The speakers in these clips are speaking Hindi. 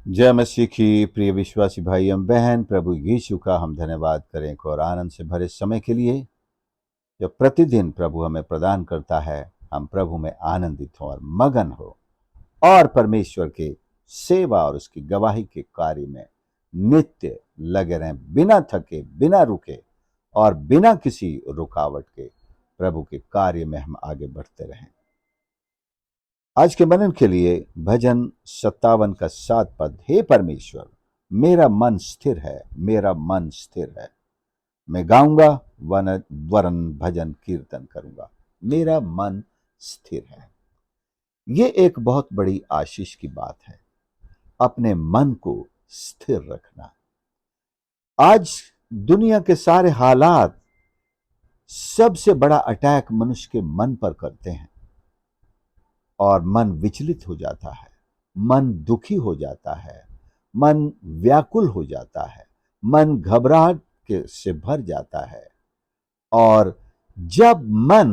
जय मसीह की प्रिय विश्वासी भाई एवं बहन, प्रभु यीशु का हम धन्यवाद करें और आनंद से भरे समय के लिए जो प्रतिदिन प्रभु हमें प्रदान करता है। हम प्रभु में आनंदित हों और मगन हो और परमेश्वर के सेवा और उसकी गवाही के कार्य में नित्य लगे रहें, बिना थके, बिना रुके और बिना किसी रुकावट के प्रभु के कार्य में हम आगे बढ़ते रहें। आज के मनन के लिए भजन 57 का 7 पद। हे परमेश्वर, मेरा मन स्थिर है, मेरा मन स्थिर है, मैं गाऊंगा वरन भजन कीर्तन करूंगा। मेरा मन स्थिर है। ये एक बहुत बड़ी आशीष की बात है, अपने मन को स्थिर रखना। आज दुनिया के सारे हालात सबसे बड़ा अटैक मनुष्य के मन पर करते हैं और मन विचलित हो जाता है, मन दुखी हो जाता है, मन व्याकुल हो जाता है, मन घबराहट से भर जाता है। और जब मन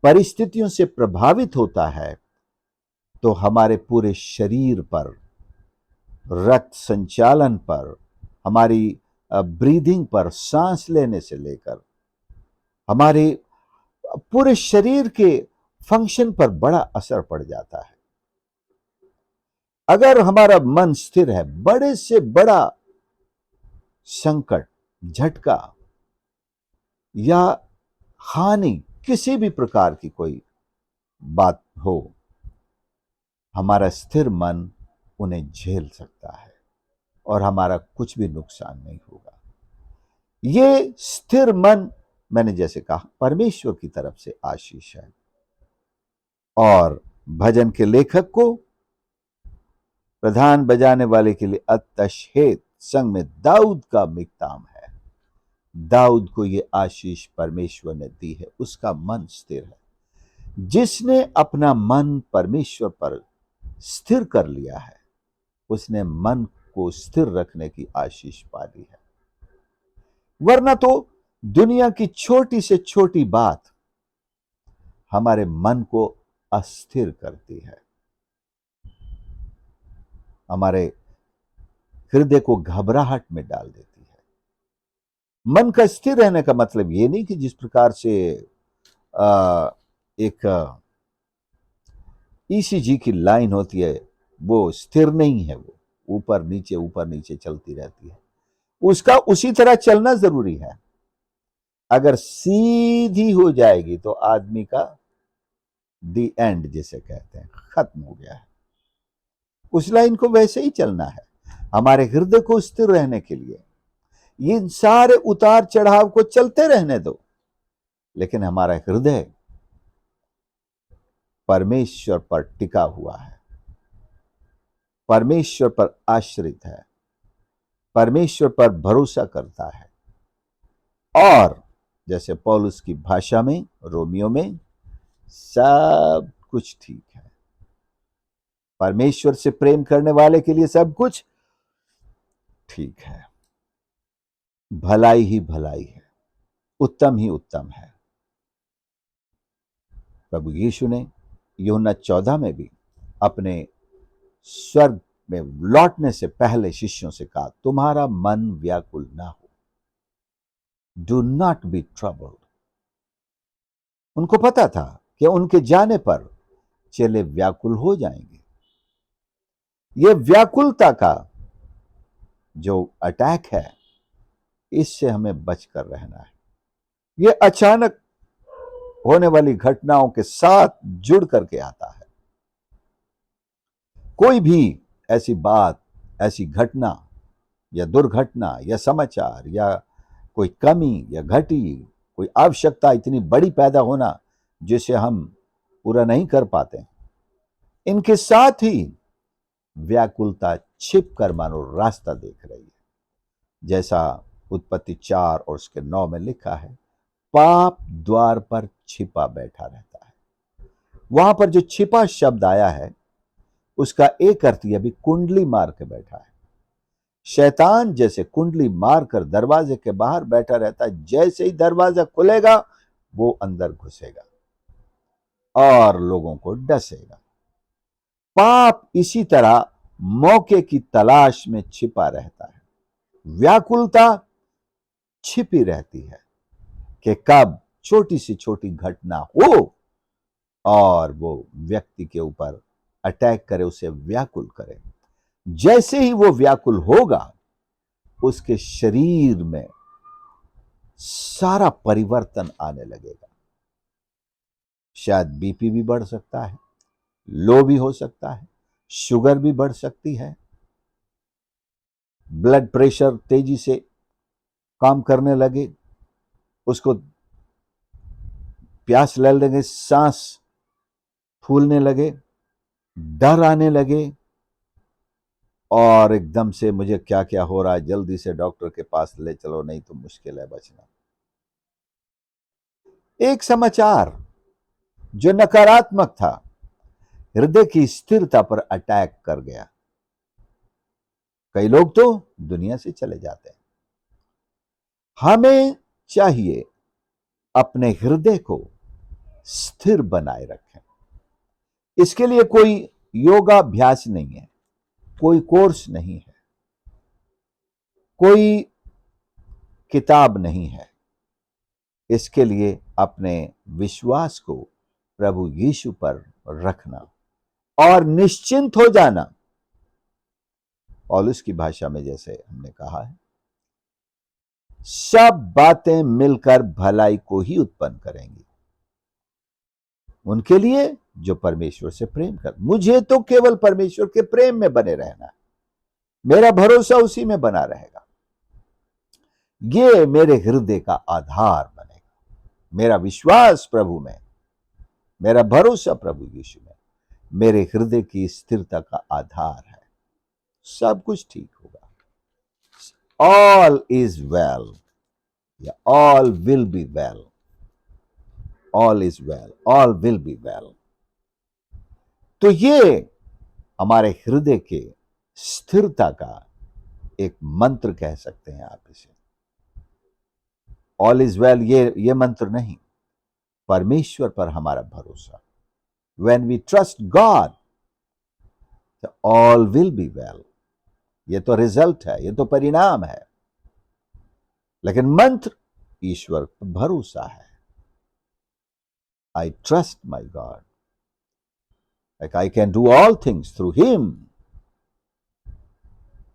परिस्थितियों से प्रभावित होता है तो हमारे पूरे शरीर पर, रक्त संचालन पर, हमारी ब्रीदिंग पर, सांस लेने से लेकर हमारे पूरे शरीर के फंक्शन पर बड़ा असर पड़ जाता है। अगर हमारा मन स्थिर है, बड़े से बड़ा संकट, झटका या हानि, किसी भी प्रकार की कोई बात हो, हमारा स्थिर मन उन्हें झेल सकता है और हमारा कुछ भी नुकसान नहीं होगा। ये स्थिर मन, मैंने जैसे कहा, परमेश्वर की तरफ से आशीष है। और भजन के लेखक को, प्रधान बजाने वाले के लिए अतशहेत संग में दाऊद का मिकताम है। दाऊद को ये आशीष परमेश्वर ने दी है, उसका मन स्थिर है। जिसने अपना मन परमेश्वर पर स्थिर कर लिया है, उसने मन को स्थिर रखने की आशीष पा ली है। वरना तो दुनिया की छोटी से छोटी बात हमारे मन को अस्थिर करती है, हमारे हृदय को घबराहट में डाल देती है। मन का स्थिर रहने का मतलब ये नहीं कि जिस प्रकार से एक ईसीजी की लाइन होती है वो स्थिर नहीं है, वो ऊपर नीचे चलती रहती है। उसका उसी तरह चलना जरूरी है। अगर सीधी हो जाएगी तो आदमी का दी एंड जिसे कहते हैं, खत्म हो गया है। उस लाइन को वैसे ही चलना है। हमारे हृदय को स्थिर रहने के लिए इन सारे उतार चढ़ाव को चलते रहने दो, लेकिन हमारा हृदय परमेश्वर पर टिका हुआ है, परमेश्वर पर आश्रित है, परमेश्वर पर भरोसा करता है। और जैसे पौलुस की भाषा में, रोमियो में, सब कुछ ठीक है। परमेश्वर से प्रेम करने वाले के लिए सब कुछ ठीक है, भलाई ही भलाई है, उत्तम ही उत्तम है। प्रभु यीशु ने यूहन्ना 14 में भी अपने स्वर्ग में लौटने से पहले शिष्यों से कहा, तुम्हारा मन व्याकुल ना हो, डू नॉट बी ट्रबल्ड। उनको पता था कि उनके जाने पर चेले व्याकुल हो जाएंगे। यह व्याकुलता का जो अटैक है, इससे हमें बचकर रहना है। यह अचानक होने वाली घटनाओं के साथ जुड़ करके आता है। कोई भी ऐसी बात, ऐसी घटना या दुर्घटना या समाचार या कोई कमी या घटी, कोई आवश्यकता इतनी बड़ी पैदा होना जिसे हम पूरा नहीं कर पाते, इनके साथ ही व्याकुलता छिप कर मानो रास्ता देख रही है। जैसा उत्पत्ति 4 और उसके 9 में लिखा है, पाप द्वार पर छिपा बैठा रहता है। वहां पर जो छिपा शब्द आया है, उसका एक अर्थ यह भी कुंडली मार के बैठा है। शैतान जैसे कुंडली मारकर दरवाजे के बाहर बैठा रहता है, जैसे ही दरवाजा खुलेगा वो अंदर घुसेगा और लोगों को डसेगा। पाप इसी तरह मौके की तलाश में छिपा रहता है। व्याकुलता छिपी रहती है कि कब छोटी से छोटी घटना हो और वो व्यक्ति के ऊपर अटैक करे, उसे व्याकुल करे। जैसे ही वो व्याकुल होगा, उसके शरीर में सारा परिवर्तन आने लगेगा। शायद बीपी भी बढ़ सकता है, लो भी हो सकता है, शुगर भी बढ़ सकती है, ब्लड प्रेशर तेजी से काम करने लगे, उसको प्यास ले लगे, सांस फूलने लगे, डर आने लगे, और एकदम से मुझे क्या क्या हो रहा है, जल्दी से डॉक्टर के पास ले चलो, नहीं तो मुश्किल है बचना। एक समाचार जो नकारात्मक था, हृदय की स्थिरता पर अटैक कर गया। कई लोग तो दुनिया से चले जाते हैं। हमें चाहिए अपने हृदय को स्थिर बनाए रखें। इसके लिए कोई योगाभ्यास नहीं है, कोई कोर्स नहीं है, कोई किताब नहीं है। इसके लिए अपने विश्वास को प्रभु यीशु पर रखना और निश्चिंत हो जाना। पौलुस की भाषा में जैसे हमने कहा है, सब बातें मिलकर भलाई को ही उत्पन्न करेंगी उनके लिए जो परमेश्वर से प्रेम कर। मुझे तो केवल परमेश्वर के प्रेम में बने रहना है, मेरा भरोसा उसी में बना रहेगा। ये मेरे हृदय का आधार बनेगा। मेरा विश्वास प्रभु में, मेरा भरोसा प्रभु यीशु में मेरे हृदय की स्थिरता का आधार है। सब कुछ ठीक होगा। ऑल इज वेल, या all will be well. All is well, all will be well. तो ये हमारे हृदय के स्थिरता का एक मंत्र कह सकते हैं आप इसे। ऑल इज वेल ये मंत्र नहीं, परमेश्वर पर हमारा भरोसा। When we trust God, all will be well. ये तो रिजल्ट है, ये तो परिणाम है, लेकिन मंत्र ईश्वर पर भरोसा है। I trust my God, like I can do all things through him,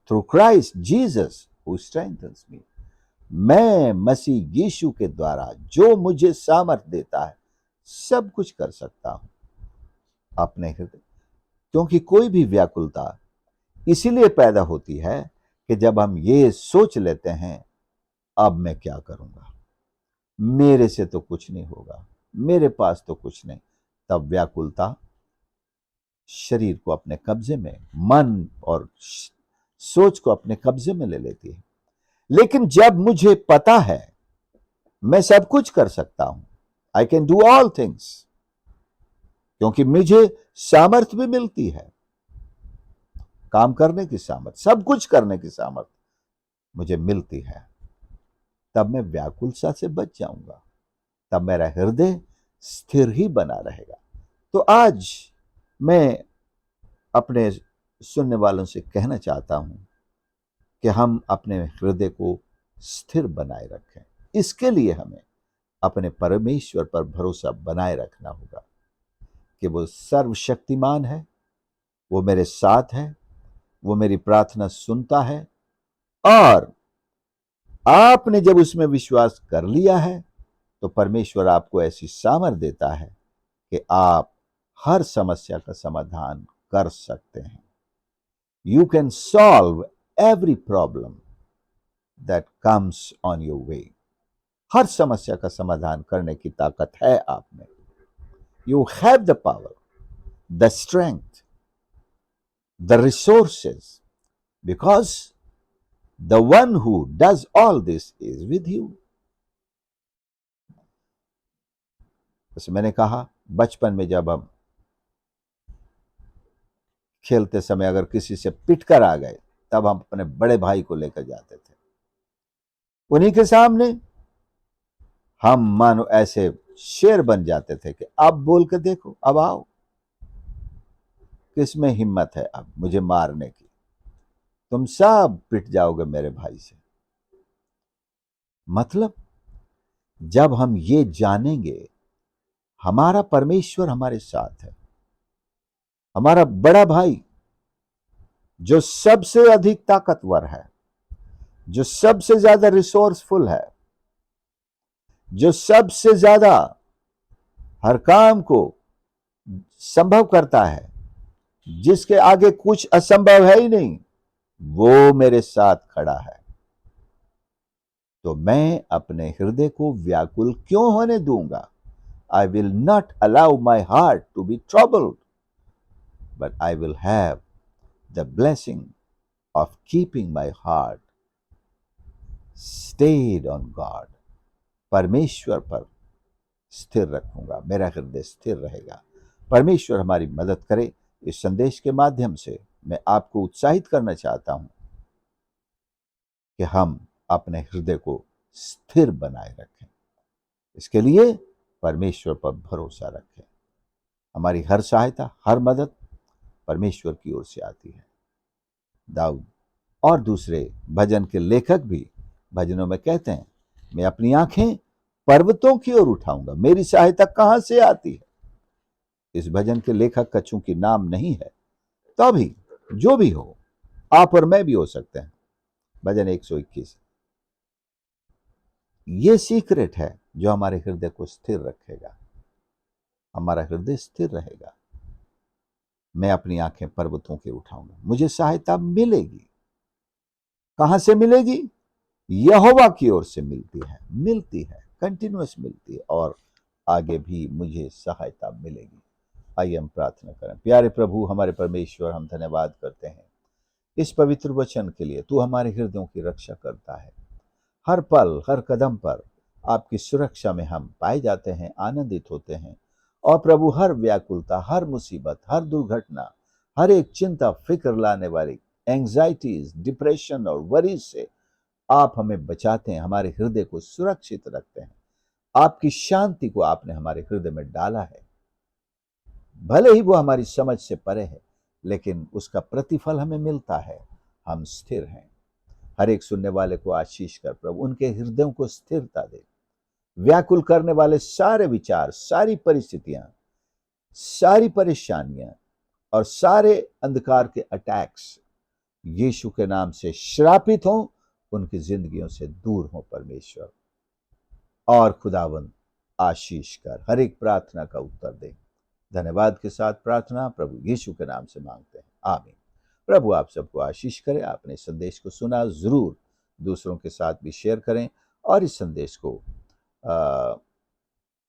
through Christ Jesus who strengthens me. मैं मसीह यीशु के द्वारा जो मुझे सामर्थ देता है, सब कुछ कर सकता हूं अपने हृदय। क्योंकि कोई भी व्याकुलता इसीलिए पैदा होती है कि जब हम ये सोच लेते हैं, अब मैं क्या करूंगा, मेरे से तो कुछ नहीं होगा, मेरे पास तो कुछ नहीं। तब व्याकुलता शरीर को अपने कब्जे में, मन और सोच को अपने कब्जे में ले लेती है। लेकिन जब मुझे पता है मैं सब कुछ कर सकता हूं, आई कैन डू ऑल थिंग्स, क्योंकि मुझे सामर्थ भी मिलती है, काम करने की सामर्थ, सब कुछ करने की सामर्थ मुझे मिलती है, तब मैं व्याकुलता से बच जाऊंगा, तब मेरा हृदय स्थिर ही बना रहेगा। तो आज मैं अपने सुनने वालों से कहना चाहता हूं कि हम अपने हृदय को स्थिर बनाए रखें। इसके लिए हमें अपने परमेश्वर पर भरोसा बनाए रखना होगा कि वो सर्वशक्तिमान है, वो मेरे साथ है, वो मेरी प्रार्थना सुनता है, और आपने जब उसमें विश्वास कर लिया है तो परमेश्वर आपको ऐसी सामर्थ देता है कि आप हर समस्या का समाधान कर सकते हैं। You can solve every problem that comes on your way. हर समस्या का समाधान करने की ताकत है आप में। You have the power, the strength, the resources, because the one who does all this is with you. जैसे मैंने कहा, बचपन में जब हम खेलते समय अगर किसी से पिटकर आ गए, तब हम अपने बड़े भाई को लेकर जाते थे। उन्हीं के सामने हम मानो ऐसे शेर बन जाते थे कि अब बोल के देखो, अब आओ। किसमें हिम्मत है अब मुझे मारने की? तुम सब पिट जाओगे मेरे भाई से। मतलब जब हम ये जानेंगे हमारा परमेश्वर हमारे साथ है, हमारा बड़ा भाई जो सबसे अधिक ताकतवर है, जो सबसे ज्यादा रिसोर्सफुल है, जो सबसे ज्यादा हर काम को संभव करता है, जिसके आगे कुछ असंभव है ही नहीं, वो मेरे साथ खड़ा है। तो मैं अपने हृदय को व्याकुल क्यों होने दूंगा? I will not allow my heart to be troubled, but I will have the blessing of keeping my heart stayed on God. परमेश्वर पर स्थिर रखूंगा, मेरा हृदय स्थिर रहेगा। परमेश्वर हमारी मदद करे। इस संदेश के माध्यम से मैं आपको उत्साहित करना चाहता हूं कि हम अपने हृदय को स्थिर बनाए रखें। इसके लिए परमेश्वर पर भरोसा रखें। हमारी हर सहायता, हर मदद परमेश्वर की ओर से आती है। दाऊद और दूसरे भजन के लेखक भी भजनों में कहते हैं, मैं अपनी आंखें पर्वतों की ओर उठाऊंगा, मेरी सहायता कहां से आती है? इस भजन के लेखक का चूंकि नाम नहीं है, तो भी जो भी हो, आप और मैं भी हो सकते हैं। भजन 121 ये सीक्रेट है जो हमारे हृदय को स्थिर रखेगा। हमारा हृदय स्थिर रहेगा। मैं अपनी आंखें पर्वतों की उठाऊंगा, मुझे सहायता मिलेगी। कहां से मिलेगी? यहोवा की ओर से मिलती है, कंटिन्यूअस मिलती है, और आगे भी मुझे सहायता मिलेगी। आइए हम प्रार्थना करें। प्यारे प्रभु, हमारे परमेश्वर, हम धन्यवाद करते हैं इस पवित्र वचन के लिए। तू हमारे हृदयों की रक्षा करता है। हर पल, हर कदम पर आपकी सुरक्षा में हम पाए जाते हैं, आनंदित होते हैं। और प्रभु, हर व्याकुलता, हर मुसीबत, हर दुर्घटना, हर एक चिंता, फिक्र लाने वाली एंजाइटीज, डिप्रेशन और वरीज से आप हमें बचाते हैं, हमारे हृदय को सुरक्षित रखते हैं। आपकी शांति को आपने हमारे हृदय में डाला है। भले ही वो हमारी समझ से परे है, लेकिन उसका प्रतिफल हमें मिलता है। हम स्थिर हैं। हर एक सुनने वाले को आशीष कर प्रभु, उनके हृदयों को स्थिरता दे। व्याकुल करने वाले सारे विचार, सारी परिस्थितियां, सारी परेशानियां और सारे अंधकार के अटैक्स यीशु के नाम से श्रापित हों, उनकी जिंदगियों से दूर हो परमेश्वर। और खुदावंद आशीष कर, हर एक प्रार्थना का उत्तर दे। धन्यवाद के साथ प्रार्थना प्रभु यीशु के नाम से मांगते हैं, आमीन। प्रभु आप सबको आशीष करे। आपने संदेश को सुना, जरूर दूसरों के साथ भी शेयर करें, और इस संदेश को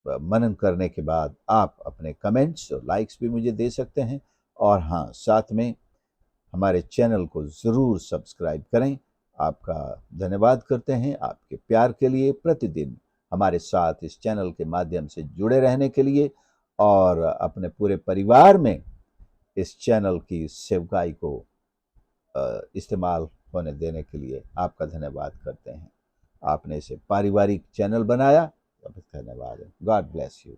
मनन करने के बाद आप अपने कमेंट्स और लाइक्स भी मुझे दे सकते हैं। और हाँ, साथ में हमारे चैनल को ज़रूर सब्सक्राइब करें। आपका धन्यवाद करते हैं आपके प्यार के लिए, प्रतिदिन हमारे साथ इस चैनल के माध्यम से जुड़े रहने के लिए, और अपने पूरे परिवार में इस चैनल की सेवकाई को इस्तेमाल होने देने के लिए आपका धन्यवाद करते हैं। आपने इसे पारिवारिक चैनल बनाया, धन्यवाद। God bless you.